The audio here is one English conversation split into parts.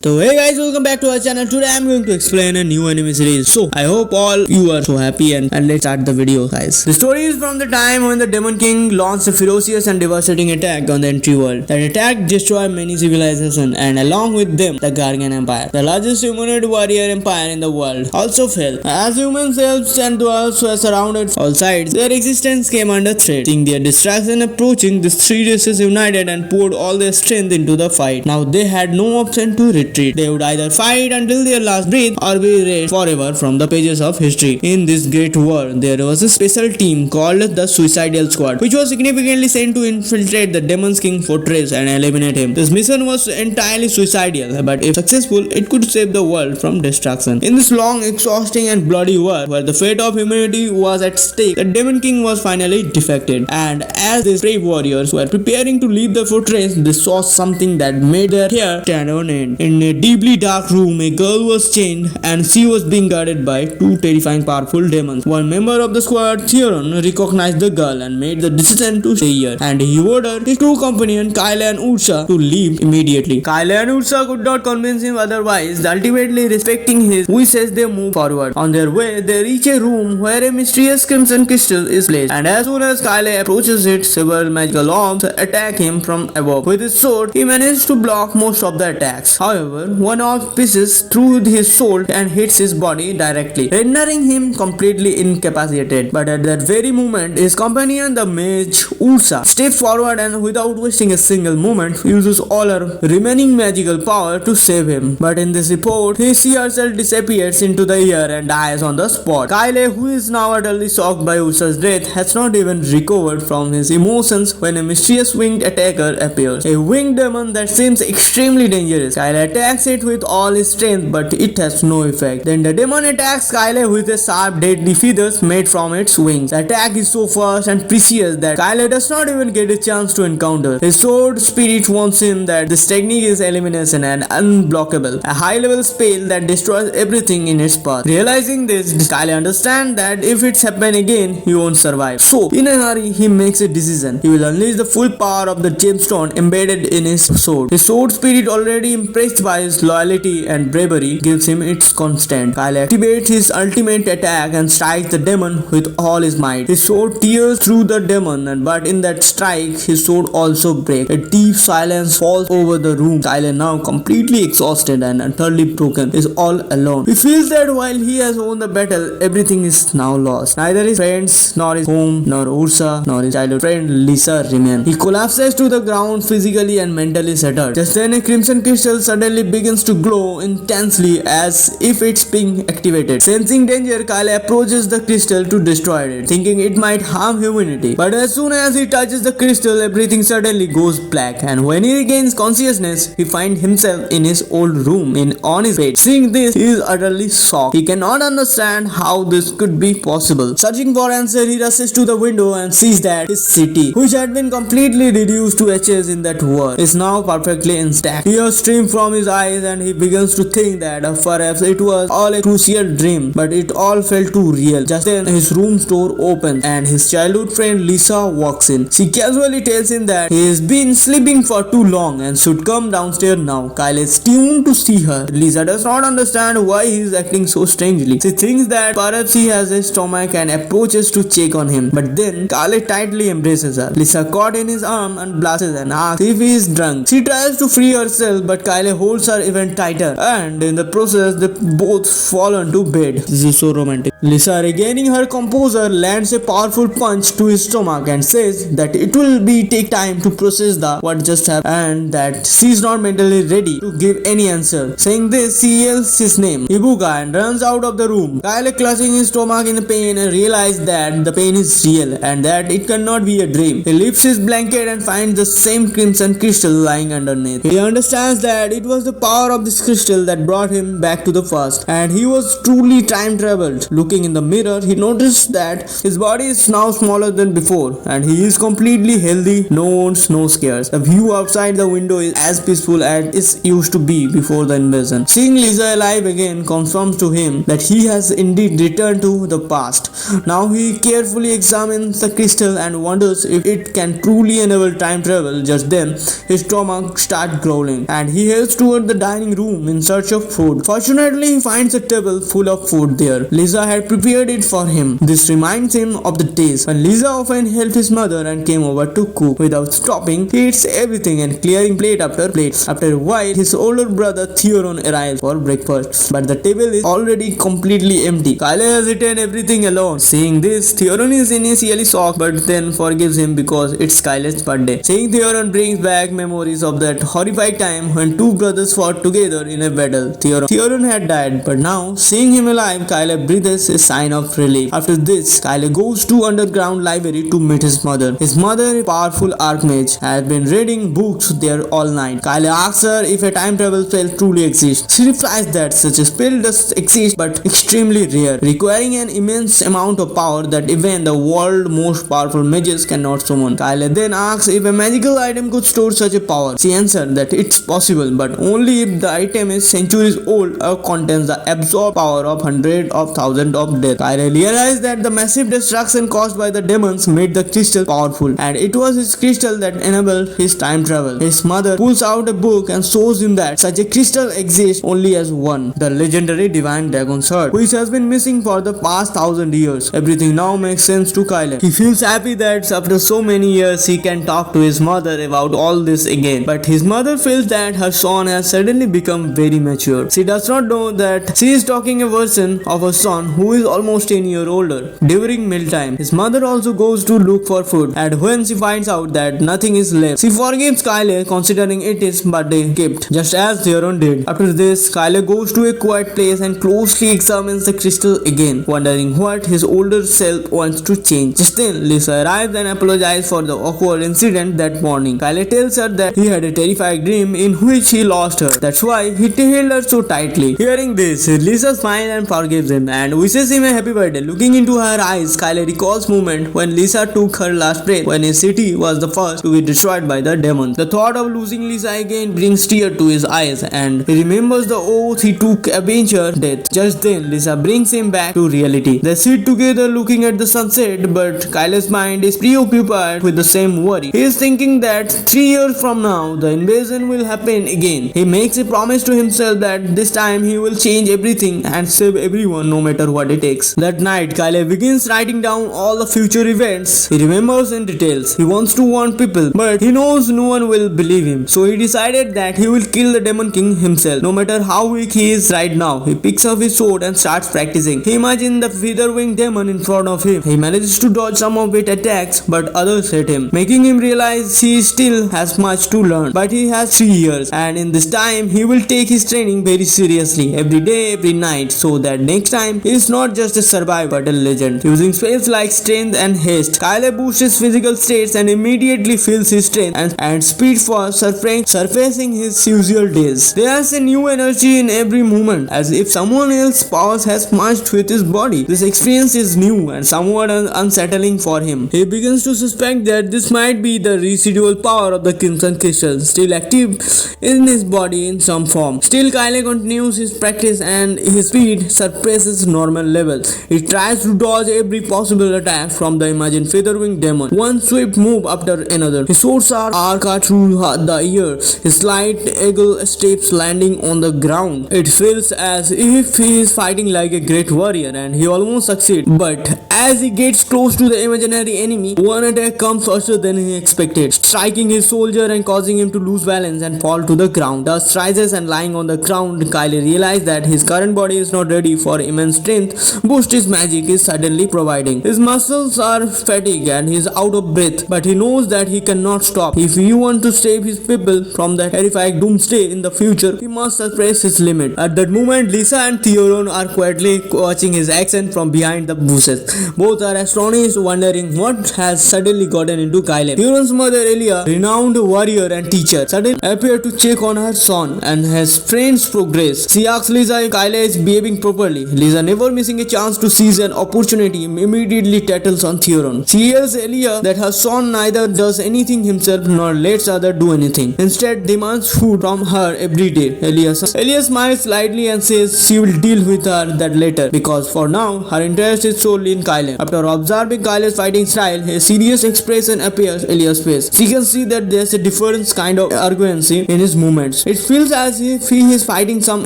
So hey guys, welcome back to our channel. Today I'm going to explain a new anime series. So I hope all you are so happy and let's start the video guys. The story is from the time when the Demon King launched a ferocious and devastating attack on the entry world. That attack destroyed many civilizations and along with them the Gargan Empire, the largest humanoid warrior empire in the world, also fell. As humans, elves and dwarves were surrounded all sides, their existence came under threat. Seeing their destruction approaching, the three races united and poured all their strength into the fight. Now they had no option to retreat. They would either fight until their last breath or be erased forever from the pages of history. In this great war, there was a special team called the Suicidal Squad, which was significantly sent to infiltrate the Demon King fortress and eliminate him. This mission was entirely suicidal, but if successful, it could save the world from destruction. In this long, exhausting and bloody war, where the fate of humanity was at stake, the Demon King was finally defeated. And as these brave warriors were preparing to leave the fortress, they saw something that made their hair stand on end. In a deeply dark room, a girl was chained and she was being guarded by two terrifying powerful demons. One member of the squad, Theron, recognized the girl and made the decision to stay here, and he ordered his two companions, Kyle and Ursa, to leave immediately. Kyle and Ursa could not convince him otherwise. Ultimately respecting his wishes, they moved forward. On their way, they reach a room where a mysterious crimson crystal is placed, and as soon as Kyle approaches it, several magical orbs attack him from above. With his sword, he managed to block most of the attacks. However, one orb pierces through his sword and hits his body directly, rendering him completely incapacitated. But at that very moment, his companion, the mage Ursa, steps forward and without wasting a single moment, uses all her remaining magical power to save him. But in this report, she herself disappears into the air and dies on the spot. Kyle, who is now utterly shocked by Ursa's death, has not even recovered from his emotions when a mysterious winged attacker appears. A winged demon that seems extremely dangerous. Kyle attacks it with all his strength, but it has no effect. Then the demon attacks Kyle with a sharp deadly feathers made from its wings. The attack is so fast and precious that Kyle does not even get a chance to encounter. His sword spirit warns him that this technique is elimination and unblockable, a high level spell that destroys everything in its path. Realizing this, Kyle understands that if it's happen again, he won't survive. So, in a hurry, he makes a decision. He will unleash the full power of the gemstone embedded in his sword. His sword spirit, already impressed by his loyalty and bravery, gives him its constant. Kyle activates his ultimate attack and strikes the demon with all his might. His sword tears through the demon, but in that strike, his sword also breaks. A deep silence falls over the room. Kyle, now completely exhausted and utterly broken, is all alone. He feels that while he has won the battle, everything is now lost. Neither his friends, nor his home, nor Ursa, nor his childhood friend Lisa remain. He collapses to the ground physically and mentally shattered. Just then, a crimson crystal suddenly begins to glow intensely as if it's being activated. Sensing danger, Kyle approaches the crystal to destroy it, thinking it might harm humanity. But as soon as he touches the crystal, everything suddenly goes black, and when he regains consciousness, he finds himself in his old room on his bed. Seeing this, he is utterly shocked. He cannot understand how this could be possible. Searching for answer, he rushes to the window and sees that his city, which had been completely reduced to ashes in that war, is now perfectly intact. Tears stream from his eyes and he begins to think that perhaps it was all a crucial dream, but it all felt too real. Just then, his room's door opens and his childhood friend Lisa walks in. She casually tells him that he has been sleeping for too long and should come downstairs now. Kyle is stunned to see her. Lisa does not understand why he is acting so strangely. She thinks that perhaps he has a stomach and approaches to check on him, but then Kyle tightly embraces her. Lisa caught in his arm and blushes and asks if he is drunk. She tries to free herself, but Kyle holds her even tighter, and in the process, they both fall onto bed. This is so romantic. Lisa, regaining her composure, lands a powerful punch to his stomach and says that it will take time to process what just happened and that she is not mentally ready to give any answer. Saying this, she yells his name, Ibuka, and runs out of the room. Kyle, clutching his stomach in pain, realizes that the pain is real and that it cannot be a dream. He lifts his blanket and finds the same crimson crystal lying underneath. He understands that it was the power of this crystal that brought him back to the past, and he was truly time traveled. Looking in the mirror, he noticed that his body is now smaller than before, and he is completely healthy, no wounds, no scares. The view outside the window is as peaceful as it used to be before the invasion. Seeing Lisa alive again confirms to him that he has indeed returned to the past. Now he carefully examines the crystal and wonders if it can truly enable time travel. Just then, his stomach starts growling, and he heads to toward the dining room in search of food. Fortunately, he finds a table full of food there. Lisa had prepared it for him. This reminds him of the days when Lisa often helped his mother and came over to cook. Without stopping, he eats everything and clearing plate after plate. After a while, his older brother Theoron arrives for breakfast, but the table is already completely empty. Kyle has eaten everything alone. Seeing this, Theoron is initially shocked but then forgives him because it's Kyle's birthday. Seeing Theoron brings back memories of that horrific time when two brothers fought together in a battle. Theoron had died, but now seeing him alive, Kyle breathes a sign of relief. After this, Kyle goes to underground library to meet his mother. His mother, a powerful archmage, has been reading books there all night. Kyle asks her if a time travel spell truly exists. She replies that such a spell does exist but extremely rare, requiring an immense amount of power that even the world's most powerful mages cannot summon. Kyle then asks if a magical item could store such a power. She answered that it's possible, but only if the item is centuries old or contains the absorbed power of hundreds of thousands of death. Kyle realized that the massive destruction caused by the demons made the crystal powerful, and it was his crystal that enabled his time travel. His mother pulls out a book and shows him that such a crystal exists only as one, the legendary Divine Dragon's Heart, which has been missing for the past 1,000 years. Everything now makes sense to Kyle. He feels happy that after so many years he can talk to his mother about all this again, but his mother feels that her son has suddenly become very mature. She does not know that she is talking a version of her son who is almost 10 years older. During mealtime, his mother also goes to look for food, and when she finds out that nothing is left, she forgives Kyle considering it is birthday gift, just as Theoron did. After this, Kyle goes to a quiet place and closely examines the crystal again, wondering what his older self wants to change. Just then, Lisa arrives and apologizes for the awkward incident that morning. Kyle tells her that he had a terrifying dream in which he lost her. That's why he held her so tightly. Hearing this, Lisa smiles and forgives him and wishes him a happy birthday. Looking into her eyes, Kyle recalls moment when Lisa took her last breath when a city was the first to be destroyed by the demons. The thought of losing Lisa again brings tears to his eyes, and he remembers the oath he took against her death. Just then, Lisa brings him back to reality. They sit together looking at the sunset, but Kyle's mind is preoccupied with the same worry. He is thinking that 3 years from now, the invasion will happen again. He makes a promise to himself that this time he will change everything and save everyone no matter what it takes. That night, Kyle begins writing down all the future events. He remembers in details. He wants to warn people, but he knows no one will believe him. So he decided that he will kill the Demon King himself, no matter how weak he is right now. He picks up his sword and starts practicing. He imagines the feather-winged demon in front of him. He manages to dodge some of its attacks, but others hit him, making him realize he still has much to learn. But he has 3 years, and in this time, he will take his training very seriously, every day, every night, so that next time he is not just a survivor but a legend. Using spells like strength and haste, Kyle boosts his physical states and immediately feels his strength and speed for surfacing his usual days. There's a new energy in every movement, as if someone else's powers has merged with his body. This experience is new and somewhat unsettling for him. He begins to suspect that this might be the residual power of the Crimson Crystal, still active in his body in some form. Still, Kyle continues his practice and his speed surpasses normal levels. He tries to dodge every possible attack from the imagined featherwing demon, one swift move after another. His swords are cut through the air, his light eagle steps landing on the ground. It feels as if he is fighting like a great warrior, and he almost succeeds. But as he gets close to the imaginary enemy, one attack comes faster than he expected, striking his soldier and causing him to lose balance and fall to the ground. Dust rises, and lying on the ground, Kyle realizes that his current body is not ready for immense strength boost his magic is suddenly providing. His muscles are fatigued and he is out of breath, but he knows that he cannot stop. If he wants to save his people from the terrifying doomsday in the future, he must suppress his limit. At that moment, Lisa and Theoron are quietly watching his action from behind the bushes. Both are astonished, wondering what has suddenly gotten into Kyle. Theoron's mother, Elia, renowned warrior and teacher, suddenly appeared to check on her son and his friend's progress. She asks Lisa if Kyle is behaving properly. Lisa, never missing a chance to seize an opportunity, immediately tattles on Theoron. She tells Elia that her son neither does anything himself nor lets others do anything. Instead, demands food from her every day. Elia smiles slightly and says she will deal with her that later, because for now, her interest is solely in Kyle. After observing Kyle's fighting style, a serious expression appears in Elia's face. She can see that there's a different kind of arrogancy in his movements. moments. It feels as if he is fighting some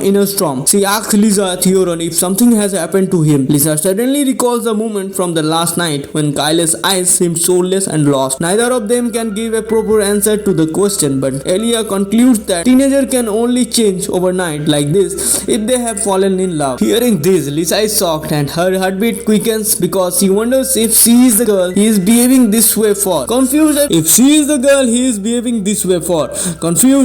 inner storm. She asks Lisa Theoron if something has happened to him. Lisa suddenly recalls the moment from the last night when Kyle's eyes seemed soulless and lost. Neither of them can give a proper answer to the question, but Elia concludes that teenagers can only change overnight like this if they have fallen in love. Hearing this, Lisa is shocked and her heartbeat quickens because she wonders if she is the girl he is behaving this way for. Confused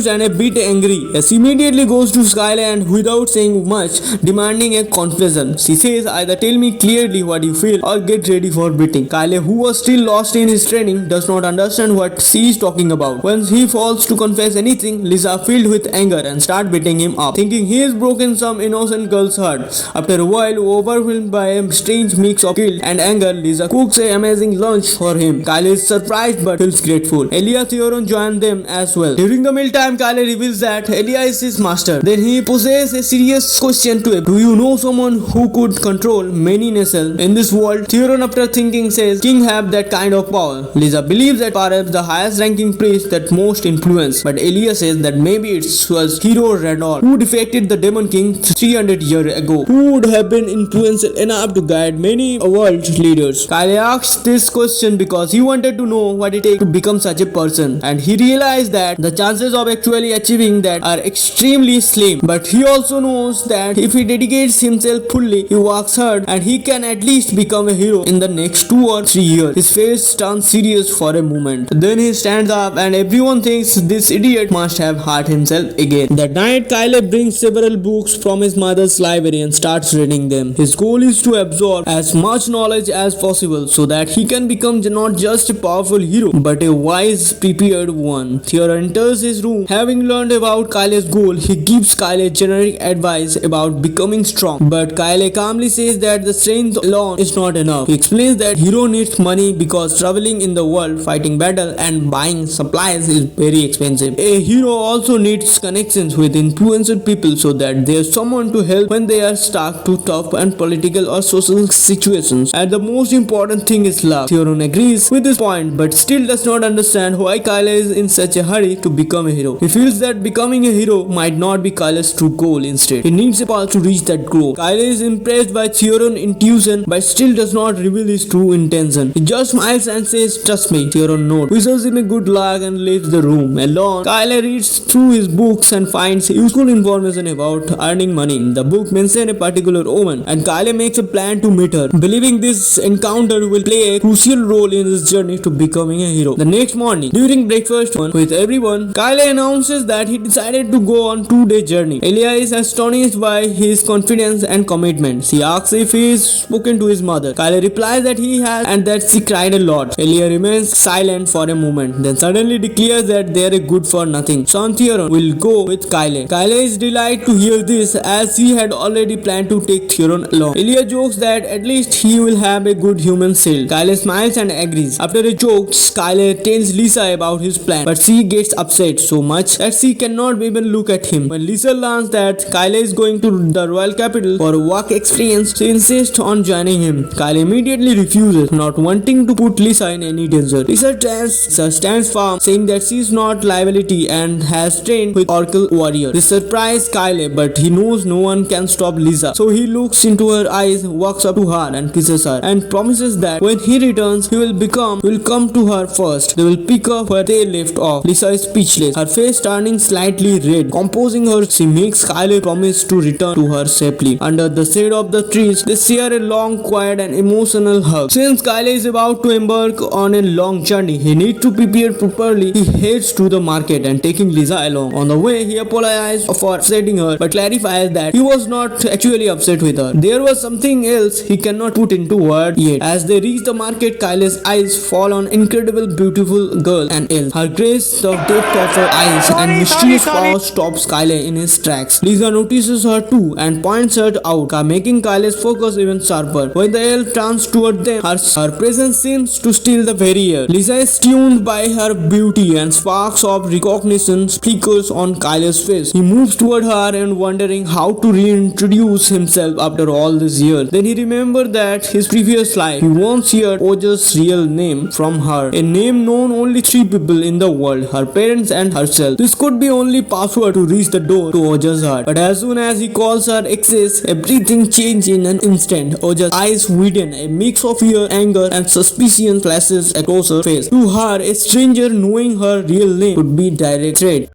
and a bit angry, she immediately goes to Skylar and without saying much, demanding a confession. She says, either tell me clearly what you feel or get ready for beating. Kyle, who was still lost in his training, does not understand what she is talking about. When he falls to confess anything, Lisa, filled with anger, and start beating him up, thinking he has broken some innocent girl's heart. After a while, overwhelmed by a strange mix of guilt and anger, Lisa cooks an amazing lunch for him. Kyle is surprised but feels grateful. Elia Theoron joins them as well. During the mealtime, Kyle reveals that Elia is his master. Then he poses a serious question to him. Do you know someone who could control many nations in this world? Theoron, after thinking, says king have that kind of power. Lisa believes that perhaps the highest ranking priest that most influence, but Elia says that maybe it was Hero Rador who defeated the Demon King 300 years ago, who would have been influential enough to guide many world leaders. Kyle asks this question because he wanted to know what it takes to become such a person, and he realized that the chances of actually achieving that are extremely slim. But he also knows that if he dedicates himself fully, he works hard, and he can at least become a hero in the next 2 or 3 years. His face turns serious for a moment. Then he stands up and everyone thinks this idiot must have hurt himself again. That night, Kyle brings several books from his mother's library and starts reading them. His goal is to absorb as much knowledge as possible so that he can become not just a powerful hero but a wise, prepared one. Theoron enters his room. Having learned about Kyle's goal, he gives Kyle generic advice about becoming strong. But Kyle calmly says that the strength alone is not enough. He explains that hero needs money because traveling in the world, fighting battle and buying supplies is very expensive. A hero also needs connections with influential people so that there's someone to help when they are stuck to tough and political or social situations. And the most important thing is love. Theoron agrees with this point but still does not understand why Kyle is in such a hurry to become a hero. He feels that becoming a hero might not be Kyle's true goal. Instead, he needs a path to reach that goal. Kyle is impressed by Theoron's intuition but still does not reveal his true intention. He just smiles and says, trust me. Theoron nods, wishes him a good luck and leaves the room. Alone, Kyle reads through his books and finds useful information about earning money. The book mentions a particular woman and Kyle makes a plan to meet her, believing this encounter will play a crucial role in his journey to becoming a hero. The next morning, during breakfast with everyone, Kyle announces that he decided to go on 2-day journey. Elia is astonished by his confidence and commitment. She asks if he has spoken to his mother. Kyle replies that he has and that she cried a lot. Elia remains silent for a moment, then suddenly declares that they are good for nothing. Son Theoron will go with Kyle. Kyle is delighted to hear this as he had already planned to take Theoron along. Elia jokes that at least he will have a good human shield. Kyle smiles and agrees. After a joke, Kyle tells Lisa about his plan, but she gets upset so much that she cannot even look at him. When Lisa learns that Kyle is going to the royal capital for a work experience, she insists on joining him. Kyle immediately refuses, not wanting to put Lisa in any danger. Lisa stands firm, saying that she is not liability and has trained with Oracle warrior. This surprises Kyle, but he knows no one can stop Lisa. So he looks into her eyes, walks up to her and kisses her, and promises that when he returns, he will come to her first. They will pick up where they left off. Lisa is speechless, her face turning slightly red. Composing her, she makes Kyle promise to return to her safely. Under the shade of the trees, they share a long, quiet and emotional hug. Since Kyle is about to embark on a long journey, he needs to prepare properly. He heads to the market and taking Lisa along. On the way, he apologizes for upsetting her, but clarifies that he was not actually upset with her. There was something else he cannot put into words yet. As they reach the market, Kyle's eyes fall on incredible beautiful girl and elf. Her grace, the depth of her eyes and mysterious power stops Kyle in his tracks. Lisa notices her too and points her out, making Kyle's focus even sharper. When the elf turns toward them, her presence seems to steal the very air. Lisa is tuned by her beauty and sparks of recognition flickers on Kyle's face. He moves toward her and wondering how to reintroduce himself after all these years. Then he remembers that his previous life, he once heard Oja's real name from her, a name known only 3 people in the world, her parents and herself. This could be only password to reach the door to Oja's heart. But as soon as he calls her exes, everything changes in an instant. Oja's eyes widen, a mix of fear, anger, and suspicion flashes across her face. To her, a stranger knowing her real name could be direct threat.